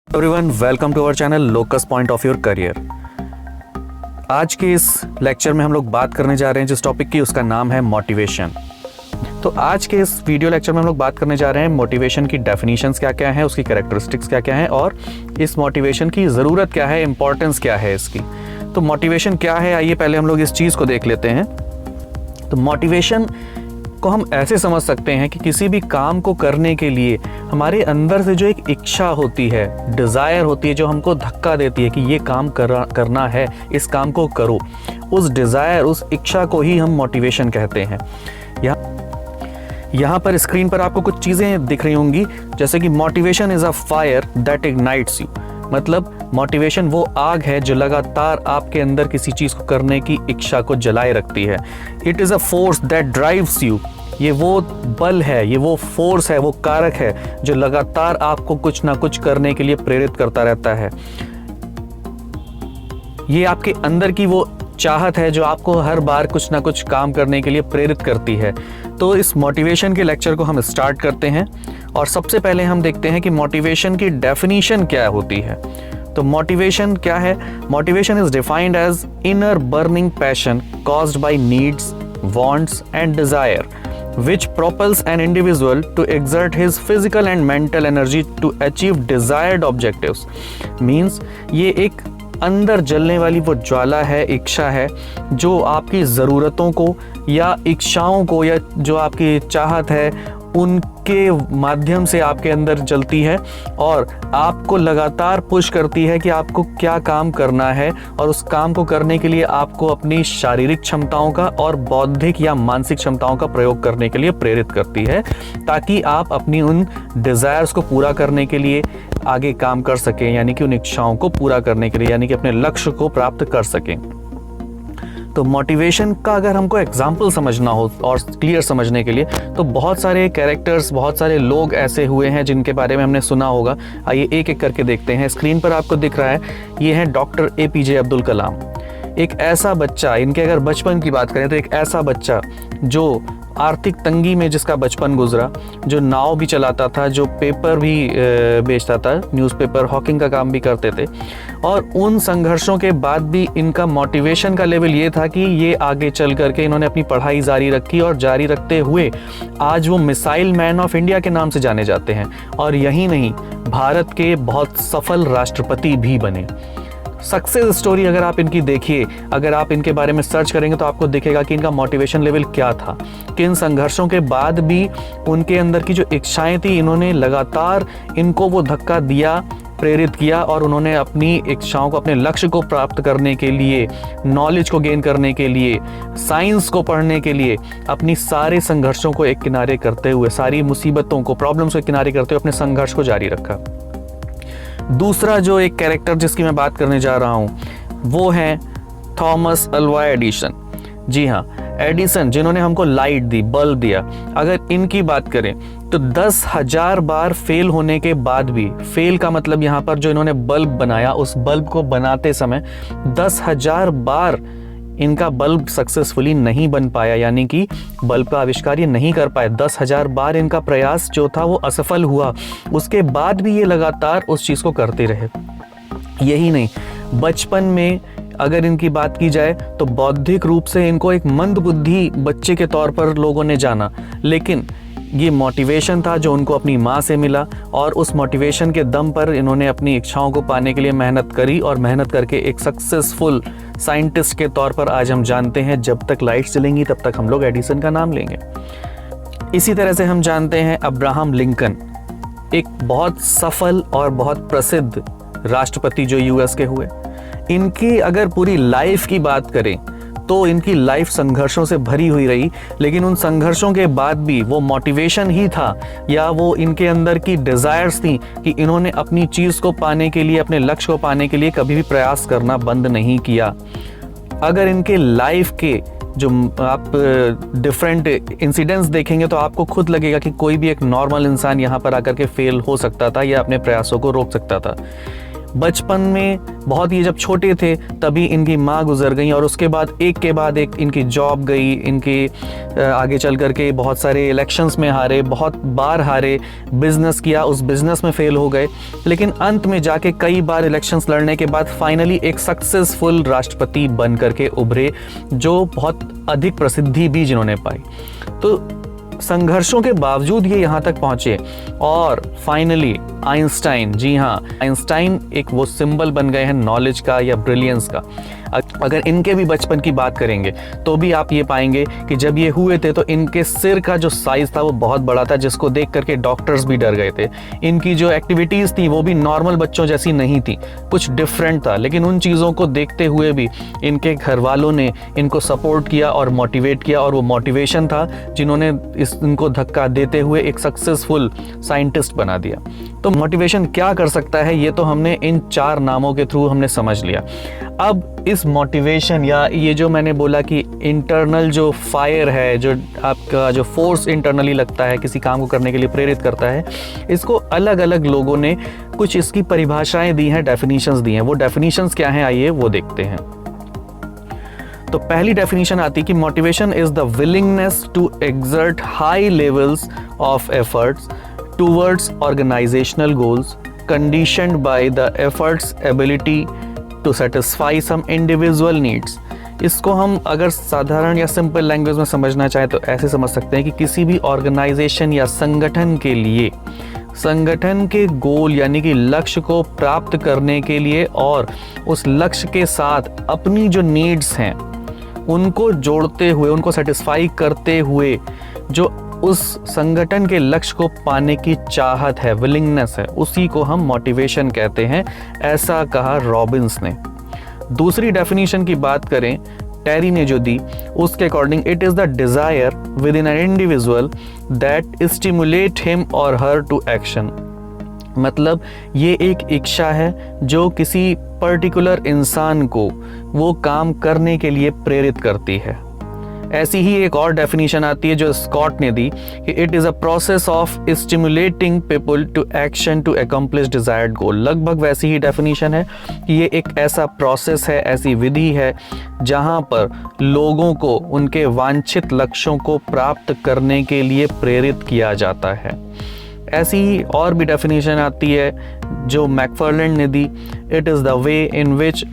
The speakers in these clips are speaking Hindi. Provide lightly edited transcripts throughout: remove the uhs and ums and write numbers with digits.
Everyone, welcome to our channel locus point of your career. आज के इस लेक्चर में हम लोग बात करने जा रहे हैं जिस टॉपिक की, उसका नाम है मोटिवेशन। तो आज के इस वीडियो लेक्चर में हम लोग बात करने जा रहे हैं मोटिवेशन की डेफिनेशंस क्या क्या हैं, उसकी कैरेक्टरिस्टिक्स क्या क्या हैं और इस मोटिवेशन की ज़रूरत क्या है, इंपॉर्टेंस क्या है इसकी। तो मोटिवेशन क्या है, आइए पहले हम लोग इस चीज़ को देख लेते हैं। तो मोटिवेशन को हम ऐसे समझ सकते हैं कि किसी भी काम को करने के लिए हमारे अंदर से जो एक इच्छा होती है, डिज़ायर होती है, जो हमको धक्का देती है कि ये काम करना है, इस काम को करो, उस डिज़ायर, उस इच्छा को ही हम मोटिवेशन कहते हैं। यहाँ पर स्क्रीन पर आपको कुछ चीज़ें दिख रही होंगी, जैसे कि motivation is a fire that ignites you. मतलब मोटिवेशन वो आग है जो लगातार आपके अंदर किसी चीज़ को करने की इच्छा को जलाए रखती है। It is a force that drives you. ये वो बल है, ये वो फोर्स है, वो कारक है जो लगातार आपको कुछ ना कुछ करने के लिए प्रेरित करता रहता है। ये आपके अंदर की वो चाहत है जो आपको हर बार कुछ ना कुछ काम करने के लिए प्रेरित करती है। तो इस मोटिवेशन के लेक्चर को हम स्टार्ट करते हैं और सबसे पहले हम देखते हैं कि मोटिवेशन की डेफिनीशन क्या होती है। तो मोटिवेशन क्या है? Motivation is defined as inner burning passion caused by needs, wants and desire which propels an individual to exert his physical and mental energy to achieve desired objectives। Means ये एक अंदर जलने वाली वो ज्वाला है, इच्छा है, जो आपकी ज़रूरतों को या इच्छाओं को या जो आपकी चाहत है उनके माध्यम से आपके अंदर जलती है और आपको लगातार पुश करती है कि आपको क्या काम करना है, और उस काम को करने के लिए आपको अपनी शारीरिक क्षमताओं का और बौद्धिक या मानसिक क्षमताओं का प्रयोग करने के लिए प्रेरित करती है, ताकि आप अपनी उन डिज़ायर्स को पूरा करने के लिए आगे काम कर सकें, यानी कि उन इच्छाओं को पूरा करने के लिए, यानी कि अपने लक्ष्य को प्राप्त कर सकें। तो मोटिवेशन का अगर हमको एग्जाम्पल समझना हो और क्लियर समझने के लिए, तो बहुत सारे कैरेक्टर्स, बहुत सारे लोग ऐसे हुए हैं जिनके बारे में हमने सुना होगा। आइए एक एक करके देखते हैं। स्क्रीन पर आपको दिख रहा है, ये है डॉक्टर APJ अब्दुल कलाम। एक ऐसा बच्चा, इनके अगर बचपन की बात करें तो एक ऐसा बच्चा जो आर्थिक तंगी में जिसका बचपन गुजरा, जो नाव भी चलाता था, जो पेपर भी बेचता था, न्यूज़पेपर, हॉकिंग का काम भी करते थे, और उन संघर्षों के बाद भी इनका मोटिवेशन का लेवल ये था कि ये आगे चल करके इन्होंने अपनी पढ़ाई जारी रखी और जारी रखते हुए आज वो मिसाइल मैन ऑफ इंडिया के नाम से जाने जाते हैं, और यही नहीं, भारत के बहुत सफल राष्ट्रपति भी बने। सक्सेस स्टोरी अगर आप इनकी देखिए, अगर आप इनके बारे में सर्च करेंगे तो आपको दिखेगा कि इनका मोटिवेशन लेवल क्या था, किन संघर्षों के बाद भी उनके अंदर की जो इच्छाएं थी, इन्होंने लगातार इनको वो धक्का दिया, प्रेरित किया, और उन्होंने अपनी इच्छाओं को, अपने लक्ष्य को प्राप्त करने के लिए, नॉलेज को गेन करने के लिए, साइंस को पढ़ने के लिए अपनी सारे संघर्षों को एक किनारे करते हुए, सारी मुसीबतों को, प्रॉब्लम्स को एक किनारे करते हुए अपने संघर्ष को जारी रखा। दूसरा जो एक कैरेक्टर जिसकी मैं बात करने जा रहा हूँ वो है थॉमस अल्वा एडिसन। जी हाँ, एडिसन, जिन्होंने हमको लाइट दी, बल्ब दिया। अगर इनकी बात करें तो 10,000 बार फेल होने के बाद भी, फेल का मतलब यहाँ पर जो इन्होंने बल्ब बनाया, उस बल्ब को बनाते समय 10,000 बार इनका बल्ब सक्सेसफुली नहीं बन पाया, यानी कि बल्ब का आविष्कार ये नहीं कर पाए। 10,000 बार इनका प्रयास जो था वो असफल हुआ, उसके बाद भी ये लगातार उस चीज़ को करते रहे। यही नहीं, बचपन में अगर इनकी बात की जाए तो बौद्धिक रूप से इनको एक मंदबुद्धि बच्चे के तौर पर लोगों ने जाना, लेकिन ये मोटिवेशन था जो उनको अपनी माँ से मिला, और उस मोटिवेशन के दम पर इन्होंने अपनी इच्छाओं को पाने के लिए मेहनत करी, और मेहनत करके एक सक्सेसफुल साइंटिस्ट के तौर पर आज हम जानते हैं। जब तक लाइट्स जलेंगी तब तक हम लोग एडिसन का नाम लेंगे। इसी तरह से हम जानते हैं अब्राहम लिंकन, एक बहुत सफल और बहुत प्रसिद्ध राष्ट्रपति जो US के हुए। इनकी अगर पूरी लाइफ की बात करें तो इनकी लाइफ संघर्षों से भरी हुई रही, लेकिन उन संघर्षों के बाद भी वो मोटिवेशन ही था, या वो इनके अंदर की डिज़ायर्स थी कि इन्होंने अपनी चीज़ को पाने के लिए, अपने लक्ष्य को पाने के लिए कभी भी प्रयास करना बंद नहीं किया। अगर इनके लाइफ के जो आप डिफरेंट इंसिडेंट्स देखेंगे तो आपको खुद लगेगा कि कोई भी एक नॉर्मल इंसान यहाँ पर आकर के फेल हो सकता था या अपने प्रयासों को रोक सकता था। बचपन में बहुत ही जब छोटे थे तभी इनकी माँ गुजर गई और उसके बाद एक इनकी जॉब गई, इनके आगे चल कर के बहुत सारे इलेक्शंस में हारे, बहुत बार हारे, बिजनेस किया, उस बिजनेस में फेल हो गए, लेकिन अंत में जाके कई बार इलेक्शंस लड़ने के बाद फाइनली एक सक्सेसफुल राष्ट्रपति बन करके उभरे, जो बहुत अधिक प्रसिद्धि भी जिन्होंने पाई। तो संघर्षों के बावजूद ये यहाँ तक पहुँचे और फाइनली आइंस्टाइन, जी हाँ, आइंस्टाइन एक वो सिंबल बन गए हैं नॉलेज का या ब्रिलियंस का। अगर इनके भी बचपन की बात करेंगे तो भी आप ये पाएंगे कि जब ये हुए थे तो इनके सिर का जो साइज़ था वो बहुत बड़ा था, जिसको देख करके डॉक्टर्स भी डर गए थे। इनकी जो एक्टिविटीज़ थी वो भी नॉर्मल बच्चों जैसी नहीं थी, कुछ डिफरेंट था, लेकिन उन चीज़ों को देखते हुए भी इनके घर वालों ने इनको सपोर्ट किया और मोटिवेट किया, और वो मोटिवेशन था जिन्होंने इनको धक्का देते हुए एक सक्सेसफुल साइंटिस्ट बना दिया। तो मोटिवेशन क्या कर सकता है ये तो हमने इन 4 नामों के थ्रू हमने समझ लिया। अब इस मोटिवेशन या ये जो मैंने बोला कि इंटरनल जो फायर है, जो आपका जो फोर्स इंटरनली लगता है किसी काम को करने के लिए प्रेरित करता है, इसको अलग अलग लोगों ने कुछ इसकी परिभाषाएं दी हैं, डेफिनेशंस दी हैं। वो डेफिनेशंस क्या हैं आइए वो देखते हैं। तो पहली डेफिनेशन आती है कि motivation is the willingness to exert high levels of efforts towards organisational goals conditioned by the efforts ability to satisfy some individual needs. इसको हम अगर साधारण या सिंपल लैंग्वेज में समझना चाहें तो ऐसे समझ सकते हैं कि किसी भी ऑर्गेनाइजेशन या संगठन के लिए संगठन के गोल यानी कि लक्ष्य को प्राप्त करने के लिए और उस लक्ष्य के साथ अपनी जो नीड्स हैं उनको जोड़ते हुए, उनको सेटिस्फाई करते हुए जो उस संगठन के लक्ष्य को पाने की चाहत है, विलिंगनेस है, उसी को हम मोटिवेशन कहते हैं, ऐसा कहा रॉबिन्स ने। दूसरी डेफिनेशन की बात करें टेरी ने जो दी, उसके according it is the desire with in an individual that stimulate him और हर टू एक्शन। मतलब ये एक इच्छा है जो किसी पर्टिकुलर इंसान को वो काम करने के लिए प्रेरित करती है। ऐसी ही एक और डेफिनेशन आती है जो स्कॉट ने दी कि it is a process of stimulating people to action to accomplish desired goal. लगभग वैसी ही डेफिनेशन है कि ये एक ऐसा प्रोसेस है, ऐसी विधि है जहाँ पर लोगों को उनके वांछित लक्ष्यों को प्राप्त करने के लिए प्रेरित किया जाता है। ऐसी ही और भी डेफिनेशन आती है जो मैकफर्लैंड ने दी, it is the way in which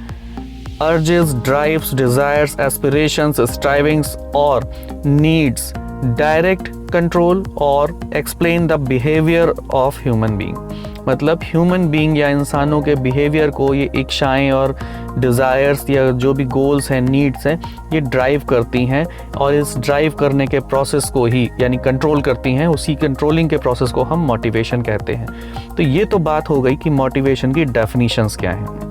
urges, drives, desires, aspirations, strivings or needs direct control or explain the behavior of human being। मतलब ह्यूमन बीइंग या इंसानों के बिहेवियर को ये इच्छाएं और डिज़ायर्स या जो भी गोल्स हैं, नीड्स हैं, ये ड्राइव करती हैं और इस ड्राइव करने के प्रोसेस को ही यानी कंट्रोल करती हैं। उसी कंट्रोलिंग के प्रोसेस को हम मोटिवेशन कहते हैं। तो ये तो बात हो गई कि मोटिवेशन की डेफिनेशंस क्या हैं।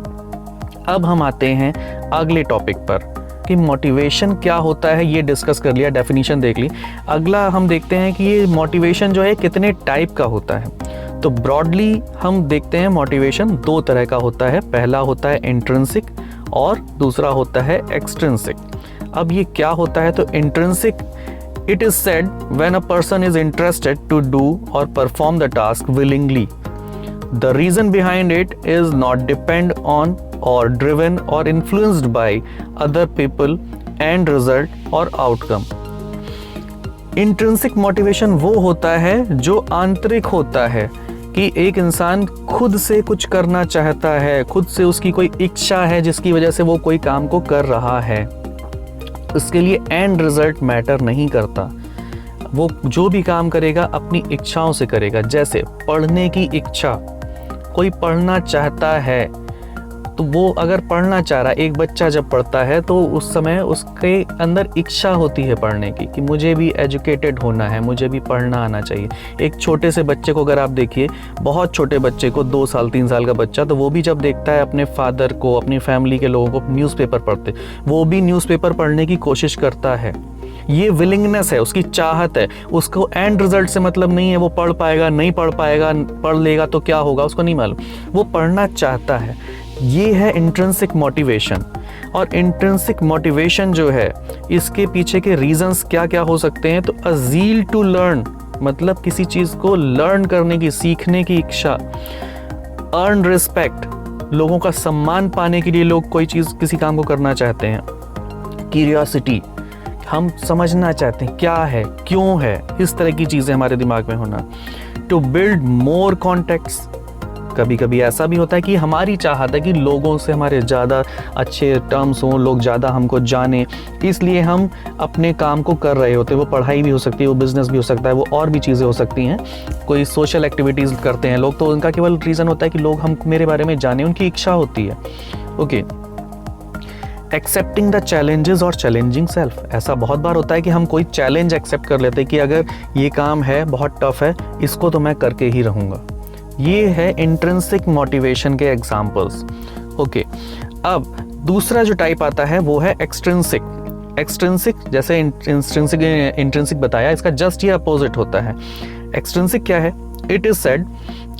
अब हम आते हैं अगले टॉपिक पर कि मोटिवेशन क्या होता है, ये डिस्कस कर लिया, डेफिनेशन देख ली। अगला हम देखते हैं कि ये मोटिवेशन जो है कितने टाइप का होता है। तो ब्रॉडली हम देखते हैं मोटिवेशन 2 तरह का होता है। पहला होता है इंट्रिंसिक और दूसरा होता है एक्सट्रिंसिक। अब ये क्या होता है? तो intrinsic, it is said when a person is interested to do or perform the task willingly, the reason behind it is not depend on or driven or influenced by other people and result or outcome। Intrinsic motivation वो होता है जो आंतरिक होता है कि एक इंसान खुद से कुछ करना चाहता है, खुद से उसकी कोई इच्छा है जिसकी वजह से वो कोई काम को कर रहा है। उसके लिए एंड रिजल्ट मैटर नहीं करता। वो जो भी काम करेगा अपनी इच्छाओं से करेगा। जैसे पढ़ने की इच्छा, कोई पढ़ना चाहता है तो वो अगर पढ़ना चाह रहा है, एक बच्चा जब पढ़ता है तो उस समय उसके अंदर इच्छा होती है पढ़ने की कि मुझे भी एजुकेटेड होना है, मुझे भी पढ़ना आना चाहिए। एक छोटे से बच्चे को अगर आप देखिए, बहुत छोटे बच्चे को, 2 साल 3 साल का बच्चा, तो वो भी जब देखता है अपने फादर को, अपनी फैमिली के लोगों को न्यूज़पेपर पढ़ते, वो भी न्यूज़पेपर पढ़ने की कोशिश करता है। ये विलिंगनेस है, उसकी चाहत है। उसको एंड रिजल्ट से मतलब नहीं है, वो पढ़ पाएगा नहीं पढ़ पाएगा, पढ़ लेगा तो क्या होगा उसको नहीं मालूम, वो पढ़ना चाहता है। ये है इंट्रिंसिक मोटिवेशन। और इंट्रिंसिक मोटिवेशन जो है, इसके पीछे के रीजंस क्या क्या हो सकते हैं? तो अ ज़ील टू लर्न, मतलब किसी चीज़ को लर्न करने की, सीखने की इच्छा। अर्न रिस्पेक्ट, लोगों का सम्मान पाने के लिए लोग कोई चीज़ किसी काम को करना चाहते हैं। क्यूरियोसिटी, हम समझना चाहते हैं क्या है, क्यों है, इस तरह की चीज़ें हमारे दिमाग में होना। टू बिल्ड मोर कॉन्टेक्ट्स, कभी कभी ऐसा भी होता है कि हमारी चाहत है कि लोगों से हमारे ज़्यादा अच्छे टर्म्स हों, लोग ज़्यादा हमको जाने, इसलिए हम अपने काम को कर रहे होते हैं। वो पढ़ाई भी हो सकती है, वो बिज़नेस भी हो सकता है, वो और भी चीज़ें हो सकती हैं। कोई सोशल एक्टिविटीज़ करते हैं लोग, तो उनका केवल रीज़न होता है कि लोग हम मेरे बारे में जाने, उनकी इच्छा होती है। ओके, एक्सेप्टिंग द चैलेंजेस और चैलेंजिंग सेल्फ, ऐसा बहुत बार होता है कि हम कोई चैलेंज एक्सेप्ट कर लेते हैं कि अगर ये काम है, बहुत टफ है, इसको तो मैं करके ही रहूँगा। ये है इंट्रिंसिक मोटिवेशन के एग्जाम्पल्स। ओके, अब दूसरा जो टाइप आता है वो है एक्सट्रिंसिक। एक्सट्रिंसिक जैसे इंट्रिंसिक बताया, इसका जस्ट ये अपोजिट होता है। एक्सट्रिंसिक क्या है? It is said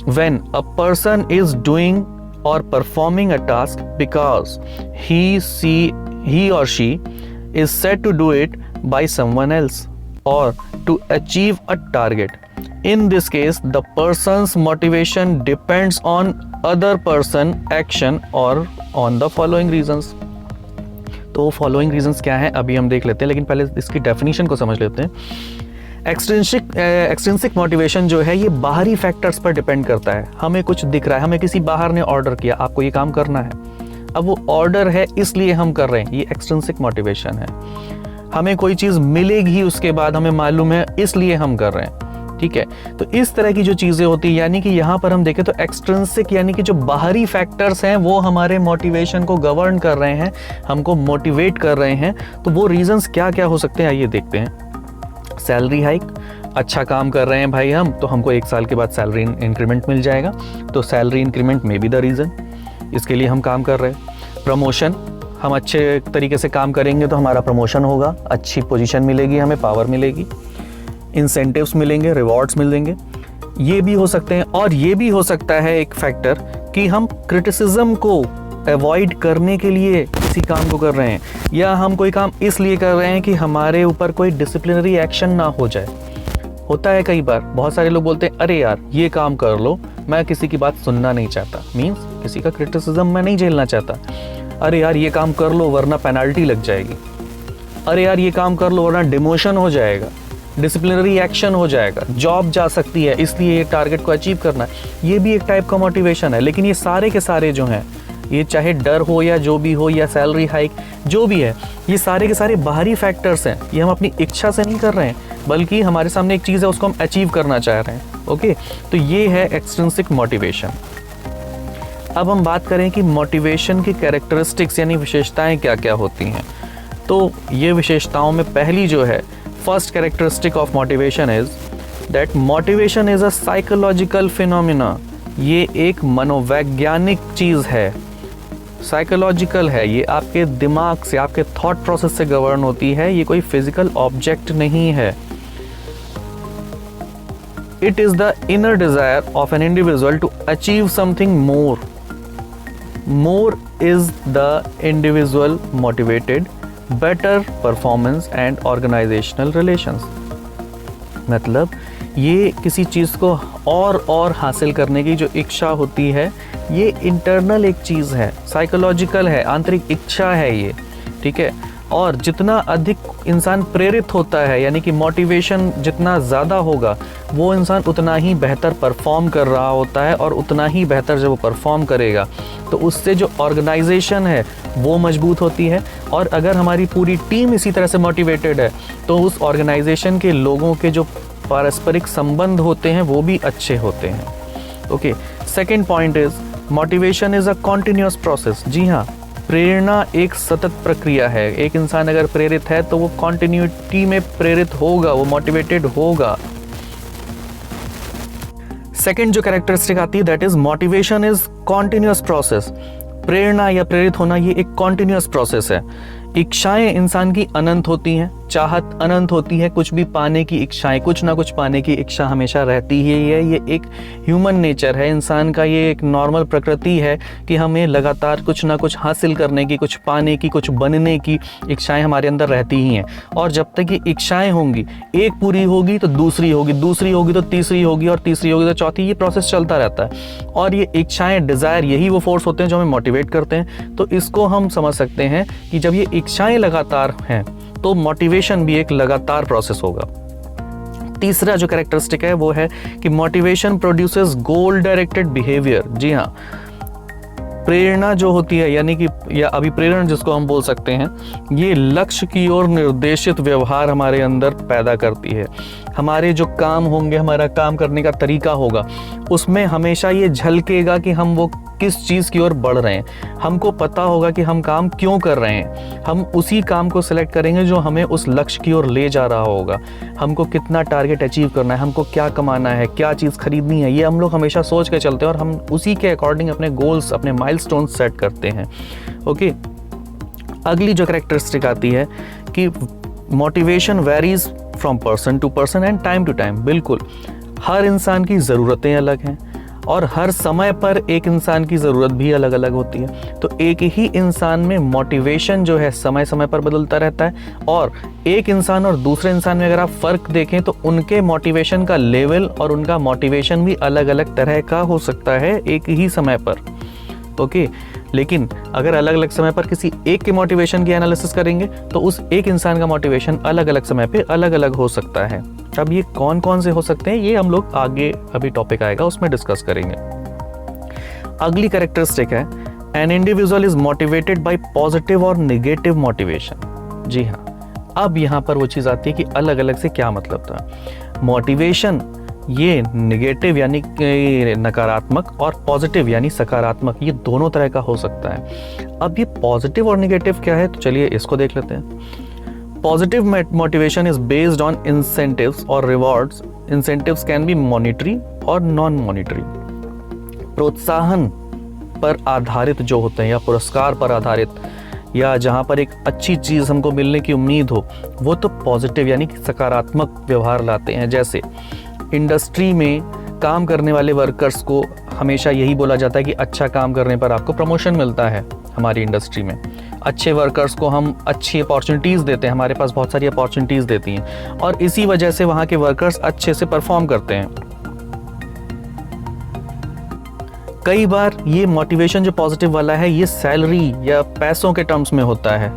when a person is doing or performing a task because he or she is said to do it by someone else or to achieve a target. In this case, the person's motivation depends on other person action or on the following reasons. तो following reasons क्या है अभी हम देख लेते हैं, लेकिन पहले इसकी डेफिनेशन को समझ लेते हैं। एक्सट्रिंसिक मोटिवेशन जो है ये बाहरी फैक्टर्स पर डिपेंड करता है। हमें कुछ दिख रहा है, हमें किसी बाहर ने ऑर्डर किया, आपको ये काम करना है, अब वो ऑर्डर है इसलिए हम कर रहे हैं, ये एक्सट्रिंसिक मोटिवेशन है। हमें कोई चीज़ मिलेगी उसके बाद, हमें मालूम है इसलिए हम कर रहे हैं, ठीक है। तो इस तरह की जो चीज़ें होती है, यानी कि यहाँ पर हम देखें तो एक्सट्रिंसिक यानी कि जो बाहरी फैक्टर्स हैं वो हमारे मोटिवेशन को गवर्न कर रहे हैं, हमको मोटिवेट कर रहे हैं। तो वो रीजंस क्या क्या हो सकते हैं आइए देखते हैं। सैलरी हाइक, अच्छा काम कर रहे हैं भाई हम, तो हमको 1 साल के बाद सैलरी इंक्रीमेंट मिल जाएगा, तो सैलरी इंक्रीमेंट में भी द रीज़न, इसके लिए हम काम कर रहे हैं। प्रमोशन, हम अच्छे तरीके से काम करेंगे तो हमारा प्रमोशन होगा, अच्छी पोजीशन मिलेगी, हमें पावर मिलेगी, इंसेंटिव्स मिलेंगे, रिवॉर्ड्स मिलेंगे, ये भी हो सकते हैं। और ये भी हो सकता है एक फैक्टर कि हम क्रिटिसिज्म को अवॉइड करने के लिए किसी काम को कर रहे हैं, या हम कोई काम इसलिए कर रहे हैं कि हमारे ऊपर कोई डिसिप्लिनरी एक्शन ना हो जाए। होता है कई बार, बहुत सारे लोग बोलते हैं अरे यार ये काम कर लो, मैं किसी की बात सुनना नहीं चाहता, मीन्स किसी का क्रिटिसिज्म मैं नहीं झेलना चाहता। अरे यार ये काम कर लो वरना पेनल्टी लग जाएगी, अरे यार ये काम कर लो वरना डिमोशन हो जाएगा, डिसिप्लिनरी एक्शन हो जाएगा, जॉब जा सकती है, इसलिए ये टारगेट को अचीव करना है। ये भी एक टाइप का मोटिवेशन है। लेकिन ये सारे के सारे जो हैं, ये चाहे डर हो या जो भी हो, या सैलरी हाइक जो भी है, ये सारे के सारे बाहरी फैक्टर्स हैं। ये हम अपनी इच्छा से नहीं कर रहे हैं, बल्कि हमारे सामने एक चीज़ है उसको हम अचीव करना चाह रहे हैं। ओके, तो ये है एक्सट्रिंसिक मोटिवेशन। अब हम बात करें कि मोटिवेशन की कैरेक्टरिस्टिक्स यानी विशेषताएं क्या क्या होती हैं। तो ये विशेषताओं में पहली जो है, first characteristic of motivation is that motivation is a psychological phenomena. ये एक मनोवैज्ञानिक चीज़ है, साइकोलॉजिकल है, ये आपके दिमाग से, आपके थॉट प्रोसेस से गवर्न होती है, ये कोई फिजिकल ऑब्जेक्ट नहीं है। It is the inner desire of an individual to achieve something more. More is the individual motivated, better performance and organisational relations. मतलब ये किसी चीज़ को और हासिल करने की जो इच्छा होती है, ये इंटरनल एक चीज़ है, साइकोलॉजिकल है, आंतरिक इच्छा है ये, ठीक है। और जितना अधिक इंसान प्रेरित होता है, यानी कि मोटिवेशन जितना ज़्यादा होगा, वो इंसान उतना ही बेहतर परफॉर्म कर रहा होता है, और उतना ही बेहतर जब वो परफॉर्म करेगा तो उससे जो ऑर्गेनाइजेशन है वो मजबूत होती है। और अगर हमारी पूरी टीम इसी तरह से मोटिवेटेड है तो उस ऑर्गेनाइजेशन के लोगों के जो पारस्परिक संबंध होते हैं वो भी अच्छे होते हैं। Okay, second point is motivation is a continuous process. जी हाँ, प्रेरणा एक सतत प्रक्रिया है। एक इंसान अगर प्रेरित है तो वो कॉन्टिन्यूटी में प्रेरित होगा, वो मोटिवेटेड होगा। सेकेंड जो कैरेक्टरिस्टिक आती है that is motivation is continuous process. प्रेरणा या प्रेरित होना ये एक कॉन्टिन्यूस प्रोसेस है। इच्छाएं इंसान की अनंत होती हैं, चाहत अनंत होती है, कुछ भी पाने की इच्छाएं, कुछ ना कुछ पाने की इच्छा हमेशा रहती ही है। ये एक ह्यूमन नेचर है, इंसान का ये एक नॉर्मल प्रकृति है कि हमें लगातार कुछ ना कुछ हासिल करने की, कुछ पाने की, कुछ बनने की इच्छाएं हमारे अंदर रहती ही हैं। और जब तक ये इच्छाएं होंगी, एक पूरी होगी तो दूसरी होगी, दूसरी होगी तो तीसरी होगी, और तीसरी होगी तो चौथी, ये प्रोसेस चलता रहता है। और ये इच्छाएं, डिज़ायर, यही वो फोर्स होते हैं जो हमें मोटिवेट करते हैं। तो इसको हम समझ सकते हैं कि जब ये इच्छाएं लगातार हैं तो मोटिवेशन भी एक लगातार प्रोसेस होगा। तीसरा जो कैरेक्टरिस्टिक है वो है कि motivation produces goal directed behaviour. जी हाँ, प्रेरणा जो होती है, यानी कि या अभिप्रेरण जिसको हम बोल सकते हैं, ये लक्ष्य की ओर निर्देशित व्यवहार हमारे अंदर पैदा करती है। हमारे जो काम होंगे, हमारा काम करने का तरीका होगा, उसमें हमेशा ये झलकेगा कि हम वो किस चीज़ की ओर बढ़ रहे हैं। हमको पता होगा कि हम काम क्यों कर रहे हैं। हम उसी काम को सिलेक्ट करेंगे जो हमें उस लक्ष्य की ओर ले जा रहा होगा। हमको कितना टारगेट अचीव करना है, हमको क्या कमाना है, क्या चीज़ खरीदनी है, ये हम लोग हमेशा सोच के चलते हैं और हम उसी के अकॉर्डिंग अपने गोल्स, अपने माइलस्टोन्स सेट करते हैं। ओके, अगली जो कैरेक्टरिस्टिक आती है कि motivation varies from person to person and time to time. बिल्कुल, हर इंसान की ज़रूरतें अलग हैं और हर समय पर एक इंसान की ज़रूरत भी अलग अलग होती है। तो एक ही इंसान में मोटिवेशन जो है समय समय पर बदलता रहता है, और एक इंसान और दूसरे इंसान में अगर आप फ़र्क देखें तो उनके मोटिवेशन का लेवल और उनका मोटिवेशन भी अलग अलग तरह का हो सकता है एक ही समय पर। ओके, लेकिन अगर अलग अलग समय पर किसी एक के मोटिवेशन की एनालिसिस करेंगे तो उस एक इंसान का मोटिवेशन अलग अलग समय पे अलग अलग हो सकता है। अब ये कौन कौन से हो सकते हैं, ये हम लोग आगे अभी टॉपिक आएगा उसमें डिस्कस करेंगे। अगली कैरेक्टरिस्टिक है, an individual is motivated by positive और नेगेटिव मोटिवेशन। जी हाँ, अब यहाँ पर वो चीज़ आती है कि अलग अलग से क्या मतलब था। मोटिवेशन ये नेगेटिव यानी नकारात्मक और पॉजिटिव यानी सकारात्मक, ये दोनों तरह का हो सकता है। अब ये पॉजिटिव और नेगेटिव क्या है, तो चलिए इसको देख लेते हैं। Positive motivation is based on incentives और rewards. Incentives can be monetary और नॉन मॉनिटरी। प्रोत्साहन पर आधारित जो होते हैं या पुरस्कार पर आधारित, या जहाँ पर एक अच्छी चीज़ हमको मिलने की उम्मीद हो, वो तो पॉजिटिव यानी कि सकारात्मक व्यवहार लाते हैं। जैसे इंडस्ट्री में काम करने वाले वर्कर्स को हमेशा यही बोला जाता है कि अच्छा काम करने पर आपको प्रमोशन मिलता है। हमारी इंडस्ट्री में अच्छे वर्कर्स को हम अच्छी अपॉर्चुनिटीज़ देते हैं, हमारे पास बहुत सारी अपॉर्चुनिटीज़ देती हैं, और इसी वजह से वहाँ के वर्कर्स अच्छे से परफॉर्म करते हैं। कई बार ये मोटिवेशन जो पॉजिटिव वाला है, ये सैलरी या पैसों के टर्म्स में होता है,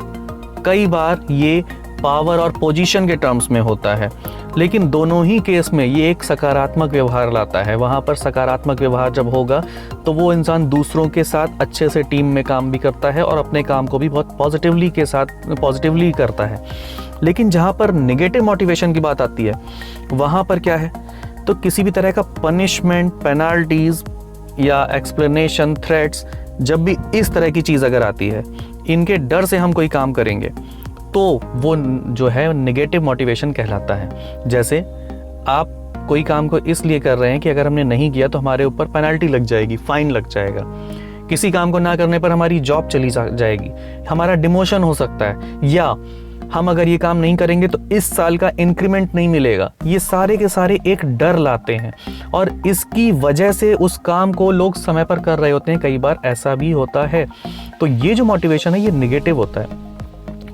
कई बार ये पावर और पोजीशन के टर्म्स में होता है, लेकिन दोनों ही केस में ये एक सकारात्मक व्यवहार लाता है। वहाँ पर सकारात्मक व्यवहार जब होगा तो वो इंसान दूसरों के साथ अच्छे से टीम में काम भी करता है और अपने काम को भी बहुत पॉजिटिवली करता है। लेकिन जहाँ पर नेगेटिव मोटिवेशन की बात आती है, वहाँ पर क्या है, तो किसी भी तरह का पनिशमेंट, पेनल्टीज या एक्सप्लेनेशन, थ्रेट्स, जब भी इस तरह की चीज़ अगर आती है, इनके डर से हम कोई काम करेंगे तो वो जो है नेगेटिव मोटिवेशन कहलाता है। जैसे आप कोई काम को इसलिए कर रहे हैं कि अगर हमने नहीं किया तो हमारे ऊपर पेनल्टी लग जाएगी, फाइन लग जाएगा, किसी काम को ना करने पर हमारी जॉब चली जाएगी, हमारा डिमोशन हो सकता है, या हम अगर ये काम नहीं करेंगे तो इस साल का इंक्रीमेंट नहीं मिलेगा। ये सारे के सारे एक डर लाते हैं और इसकी वजह से उस काम को लोग समय पर कर रहे होते हैं। कई बार ऐसा भी होता है। तो ये जो मोटिवेशन है ये नेगेटिव होता है।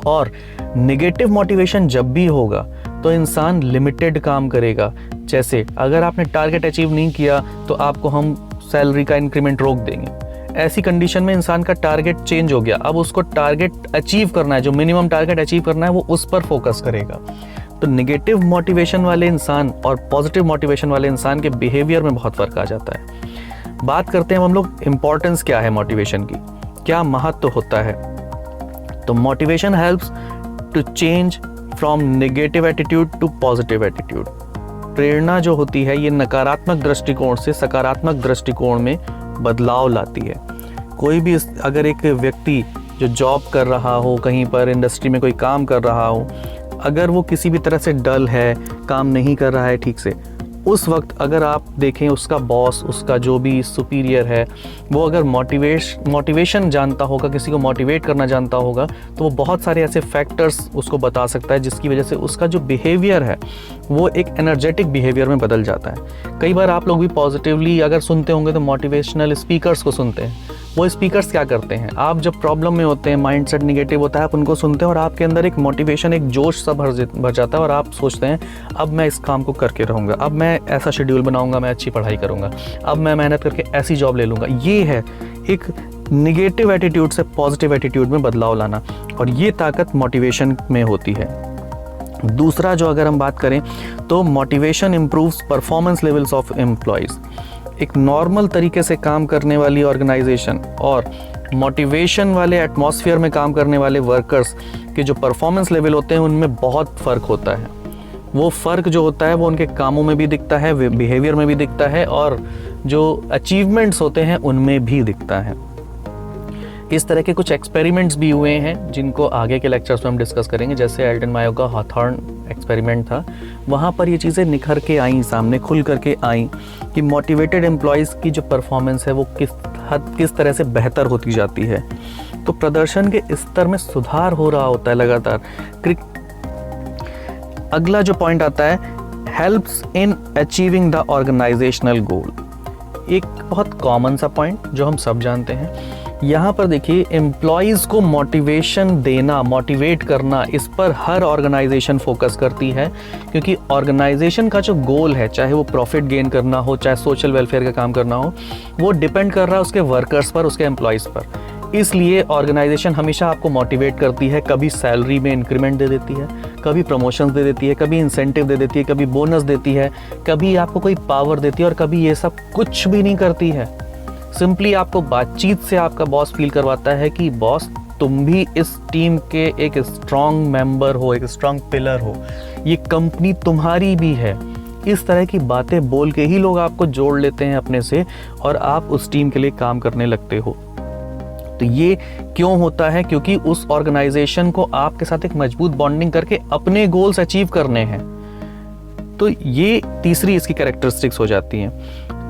और नेगेटिव मोटिवेशन जब भी होगा तो इंसान लिमिटेड काम करेगा। जैसे अगर आपने टारगेट अचीव नहीं किया तो आपको हम सैलरी का इंक्रीमेंट रोक देंगे। ऐसी कंडीशन में इंसान का टारगेट चेंज हो गया, अब उसको टारगेट अचीव करना है, जो मिनिमम टारगेट अचीव करना है वो उस पर फोकस करेगा। तो नेगेटिव मोटिवेशन वाले इंसान और पॉजिटिव मोटिवेशन वाले इंसान के बिहेवियर में बहुत फर्क आ जाता है। बात करते हैं हम लोग इम्पोर्टेंस क्या है मोटिवेशन की, क्या महत्व होता है। तो motivation helps to change from negative attitude to positive attitude. प्रेरणा जो होती है ये नकारात्मक दृष्टिकोण से सकारात्मक दृष्टिकोण में बदलाव लाती है। कोई भी अगर एक व्यक्ति जो जॉब कर रहा हो, कहीं पर इंडस्ट्री में कोई काम कर रहा हो, अगर वो किसी भी तरह से डल है, काम नहीं कर रहा है ठीक से, उस वक्त अगर आप देखें उसका बॉस, उसका जो भी सुपीरियर है, वो अगर मोटिवेशन जानता होगा, किसी को मोटिवेट करना जानता होगा, तो वो बहुत सारे ऐसे फैक्टर्स उसको बता सकता है जिसकी वजह से उसका जो बिहेवियर है वो एक एनर्जेटिक बिहेवियर में बदल जाता है। कई बार आप लोग भी पॉजिटिवली अगर सुनते होंगे तो मोटिवेशनल स्पीकर्स को सुनते हैं। वो स्पीकर्स क्या करते हैं, आप जब प्रॉब्लम में होते हैं, माइंडसेट निगेटिव होता है, आप उनको सुनते हैं और आपके अंदर एक मोटिवेशन, एक जोश सा भर जाता है और आप सोचते हैं अब मैं इस काम को करके रहूँगा, अब मैं ऐसा शेड्यूल बनाऊँगा, मैं अच्छी पढ़ाई करूँगा, अब मैं मेहनत करके ऐसी जॉब ले लूँगा। ये है एक निगेटिव एटीट्यूड से पॉजिटिव एटीट्यूड में बदलाव लाना, और ये ताकत मोटिवेशन में होती है। दूसरा जो अगर हम बात करें तो motivation improves performance levels of employees. एक नॉर्मल तरीके से काम करने वाली ऑर्गेनाइजेशन और मोटिवेशन वाले एटमॉस्फेयर में काम करने वाले वर्कर्स के जो परफॉर्मेंस लेवल होते हैं उनमें बहुत फ़र्क होता है। वो फ़र्क जो होता है वो उनके कामों में भी दिखता है, बिहेवियर में भी दिखता है, और जो अचीवमेंट्स होते हैं उनमें भी दिखता है। इस तरह के कुछ एक्सपेरिमेंट्स भी हुए हैं जिनको आगे के लेक्चर्स में हम डिस्कस करेंगे। जैसे एल्टन मायो का हॉथॉर्न एक्सपेरिमेंट था, वहाँ पर ये चीज़ें निखर के आईं, सामने खुल करके आईं कि मोटिवेटेड एम्प्लॉयज़ की जो परफॉर्मेंस है वो किस तरह से बेहतर होती जाती है। तो प्रदर्शन के स्तर में सुधार हो रहा होता है लगातार। अगला जो पॉइंट आता है, helps in achieving the organisational goal. एक बहुत कॉमन सा पॉइंट जो हम सब जानते हैं। यहाँ पर देखिए, एम्प्लॉयज़ को मोटिवेशन देना, मोटिवेट करना, इस पर हर ऑर्गेनाइजेशन फोकस करती है, क्योंकि ऑर्गेनाइजेशन का जो गोल है, चाहे वो प्रॉफिट गेन करना हो, चाहे सोशल वेलफेयर का काम करना हो, वो डिपेंड कर रहा है उसके वर्कर्स पर, उसके एम्प्लॉयज़ पर। इसलिए ऑर्गेनाइजेशन हमेशा आपको मोटिवेट करती है। कभी सैलरी में इंक्रीमेंट दे देती है, कभी प्रमोशंस दे देती है, कभी इंसेंटिव दे देती है, कभी बोनस देती है, कभी आपको कोई पावर देती है, और कभी ये सब कुछ भी नहीं करती है। सिंपली आपको बातचीत से आपका बॉस फील करवाता है कि बॉस तुम भी इस टीम के एक स्ट्रॉन्ग मेंबर हो, एक स्ट्रॉन्ग पिलर हो, ये कंपनी तुम्हारी भी है। इस तरह की बातें बोल के ही लोग आपको जोड़ लेते हैं अपने से, और आप उस टीम के लिए काम करने लगते हो। तो ये क्यों होता है? क्योंकि उस ऑर्गेनाइजेशन को आपके साथ एक मजबूत बॉन्डिंग करके अपने गोल्स अचीव करने हैं। तो ये तीसरी इसकी कैरेक्टरिस्टिक्स हो जाती हैं।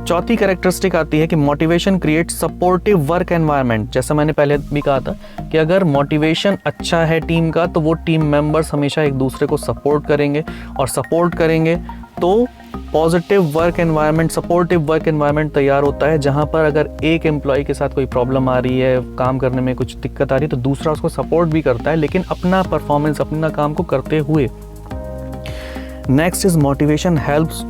चौथी कैरेक्टरिस्टिक आती है कि motivation create supportive work environment. जैसा मैंने पहले भी कहा था कि अगर मोटिवेशन अच्छा है टीम का, तो वो टीम मेंबर्स हमेशा एक दूसरे को सपोर्ट करेंगे, और सपोर्ट करेंगे तो positive work environment, supportive work environment तैयार होता है, जहाँ पर अगर एक एम्प्लॉय के साथ कोई प्रॉब्लम आ रही है, काम करने में कुछ दिक्कत आ रही है, तो दूसरा उसको सपोर्ट भी करता है, लेकिन अपना परफॉर्मेंस, अपना काम को करते हुए। Next is motivation helps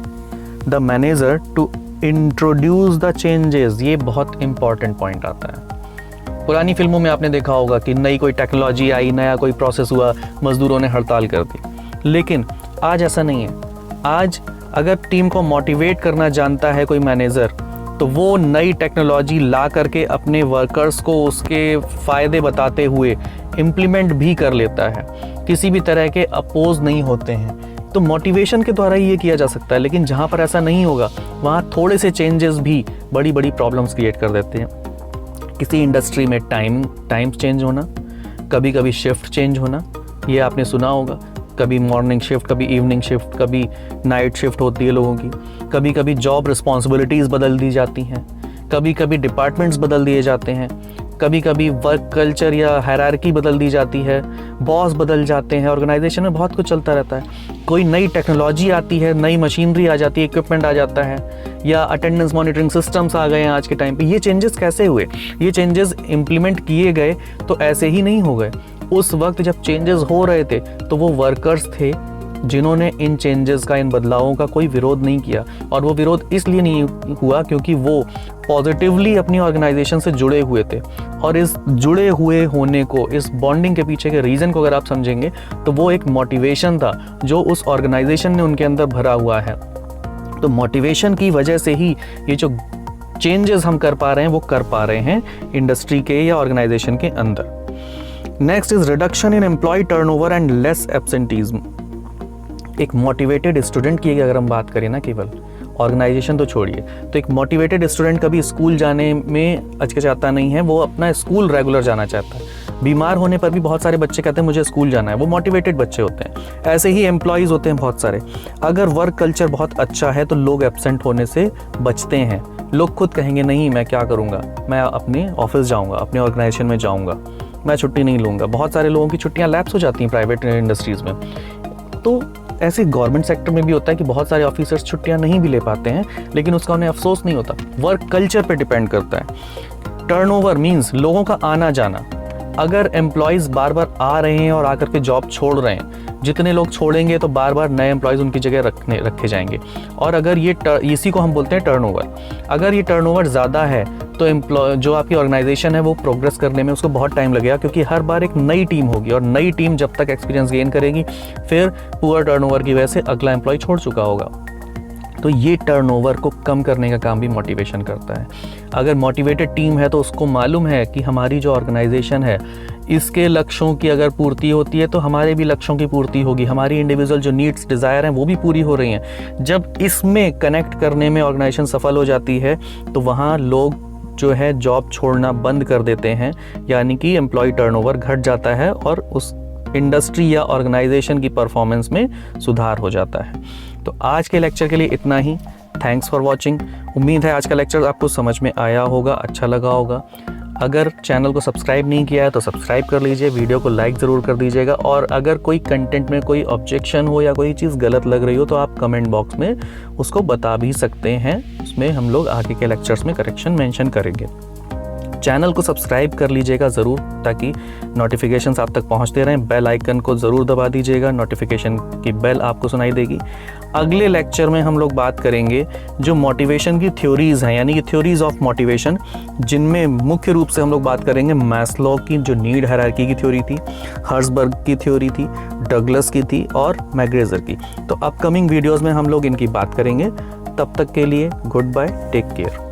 the manager to introduce the changes. ये बहुत इंपॉर्टेंट पॉइंट आता है। पुरानी फिल्मों में आपने देखा होगा कि नई कोई टेक्नोलॉजी आई, नया कोई प्रोसेस हुआ, मजदूरों ने हड़ताल कर दी। लेकिन आज ऐसा नहीं है। आज अगर टीम को मोटिवेट करना जानता है कोई मैनेजर, तो वो नई टेक्नोलॉजी ला करके अपने वर्कर्स को उसके फ़ायदे बताते हुए इम्प्लीमेंट भी कर लेता है। किसी भी तरह के अपोज नहीं होते हैं। तो मोटिवेशन के द्वारा ही ये किया जा सकता है। लेकिन जहाँ पर ऐसा नहीं होगा, वहाँ थोड़े से चेंजेस भी बड़ी बड़ी प्रॉब्लम्स क्रिएट कर देते हैं। किसी इंडस्ट्री में टाइम्स चेंज होना, कभी कभी शिफ्ट चेंज होना, ये आपने सुना होगा। कभी मॉर्निंग शिफ्ट, कभी इवनिंग शिफ्ट, कभी नाइट शिफ्ट होती है लोगों की। कभी कभी जॉब रिस्पॉन्सिबिलिटीज़ बदल दी जाती हैं, कभी कभी डिपार्टमेंट्स बदल दिए जाते हैं, कभी कभी वर्क कल्चर या हायरार्की बदल दी जाती है, बॉस बदल जाते हैं। ऑर्गेनाइजेशन में बहुत कुछ चलता रहता है। कोई नई टेक्नोलॉजी आती है, नई मशीनरी आ जाती है, इक्विपमेंट आ जाता है, या अटेंडेंस मॉनिटरिंग सिस्टम्स आ गए हैं आज के टाइम पे। ये चेंजेस कैसे हुए? ये चेंजेस इम्प्लीमेंट किए गए तो ऐसे ही नहीं हो गए। उस वक्त जब चेंजेस हो रहे थे तो वो वर्कर्स थे जिन्होंने इन चेंजेस का, इन बदलावों का कोई विरोध नहीं किया। और वो विरोध इसलिए नहीं हुआ क्योंकि वो पॉजिटिवली अपनी ऑर्गेनाइजेशन से जुड़े हुए थे। और इस जुड़े हुए होने को, इस बॉन्डिंग के पीछे के रीज़न को अगर आप समझेंगे, तो वो एक मोटिवेशन था जो उस ऑर्गेनाइजेशन ने उनके अंदर भरा हुआ है। तो मोटिवेशन की वजह से ही ये जो चेंजेस हम कर पा रहे हैं, वो कर पा रहे हैं इंडस्ट्री के या ऑर्गेनाइजेशन के अंदर। Next is reduction in employee turnover and less absenteeism. एक मोटिवेटेड स्टूडेंट की अगर हम बात करें ना, केवल ऑर्गेनाइजेशन तो छोड़िए, तो एक मोटिवेटेड स्टूडेंट कभी स्कूल जाने में हिचकिचाता नहीं है। वो अपना स्कूल रेगुलर जाना चाहता है। बीमार होने पर भी बहुत सारे बच्चे कहते हैं मुझे स्कूल जाना है, वो मोटिवेटेड बच्चे होते हैं। ऐसे ही एम्प्लॉयज़ होते हैं बहुत सारे। अगर वर्क कल्चर बहुत अच्छा है तो लोग एब्सेंट होने से बचते हैं। लोग खुद कहेंगे नहीं मैं क्या करूँगा, मैं अपने ऑफिस जाऊँगा, अपने ऑर्गेनाइजेशन में जाऊँगा, मैं छुट्टी नहीं लूँगा। बहुत सारे लोगों की छुट्टियाँ लैप्स हो जाती हैं प्राइवेट इंडस्ट्रीज़ में। तो ऐसे गवर्नमेंट सेक्टर में भी होता है कि बहुत सारे ऑफिसर्स छुट्टियां नहीं भी ले पाते हैं, लेकिन उसका उन्हें अफसोस नहीं होता। वर्क कल्चर पे डिपेंड करता है। टर्नओवर मींस लोगों का आना जाना। अगर एम्प्लॉयज़ बार बार आ रहे हैं और आकर के जॉब छोड़ रहे हैं, जितने लोग छोड़ेंगे तो बार बार नए एम्प्लॉयज़ उनकी जगह रखे जाएंगे। और अगर ये इसी को हम बोलते हैं टर्नओवर। अगर ये टर्नओवर ज़्यादा है तो जो आपकी ऑर्गेनाइजेशन है वो प्रोग्रेस करने में उसको बहुत टाइम लगेगा, क्योंकि हर बार एक नई टीम होगी और नई टीम जब तक एक्सपीरियंस गेन करेगी, फिर पुअर टर्नओवर की वजह से अगला एम्प्लॉय छोड़ चुका होगा। तो ये टर्नओवर को कम करने का काम भी मोटिवेशन करता है। अगर मोटिवेटेड टीम है तो उसको मालूम है कि हमारी जो ऑर्गेनाइजेशन है इसके लक्ष्यों की अगर पूर्ति होती है तो हमारे भी लक्ष्यों की पूर्ति होगी, हमारी इंडिविजुअल जो नीड्स डिज़ायर हैं वो भी पूरी हो रही हैं। जब इसमें कनेक्ट करने में ऑर्गेनाइजेशन सफल हो जाती है तो वहाँ लोग जो है जॉब छोड़ना बंद कर देते हैं, यानी कि एम्प्लॉय टर्नओवर घट जाता है और उस इंडस्ट्री या ऑर्गेनाइजेशन की परफॉर्मेंस में सुधार हो जाता है। तो आज के लेक्चर के लिए इतना ही। Thanks for watching. उम्मीद है आज का लेक्चर आपको समझ में आया होगा, अच्छा लगा होगा। अगर चैनल को सब्सक्राइब नहीं किया है तो सब्सक्राइब कर लीजिए, वीडियो को लाइक ज़रूर कर दीजिएगा। और अगर कोई कंटेंट में कोई ऑब्जेक्शन हो या कोई चीज़ गलत लग रही हो तो आप कमेंट बॉक्स में उसको बता भी सकते हैं, उसमें हम लोग आगे के लेक्चर्स में करेक्शन मेंशन करेंगे। चैनल को सब्सक्राइब कर लीजिएगा ज़रूर, ताकि नोटिफिकेशंस आप तक पहुंचते रहें। बेल आइकन को ज़रूर दबा दीजिएगा, नोटिफिकेशन की बेल आपको सुनाई देगी। अगले लेक्चर में हम लोग बात करेंगे जो मोटिवेशन की थ्योरीज़ हैं, यानी कि थ्योरीज़ ऑफ मोटिवेशन, जिनमें मुख्य रूप से हम लोग बात करेंगे मैस्लो की जो नीड हायरार्की की थ्योरी थी, हर्ट्ज़बर्ग की थ्योरी थी, डगलस की थी और मैग्रेजर की। तो अपकमिंग वीडियोज़ में हम लोग इनकी बात करेंगे। तब तक के लिए गुड बाय, टेक केयर।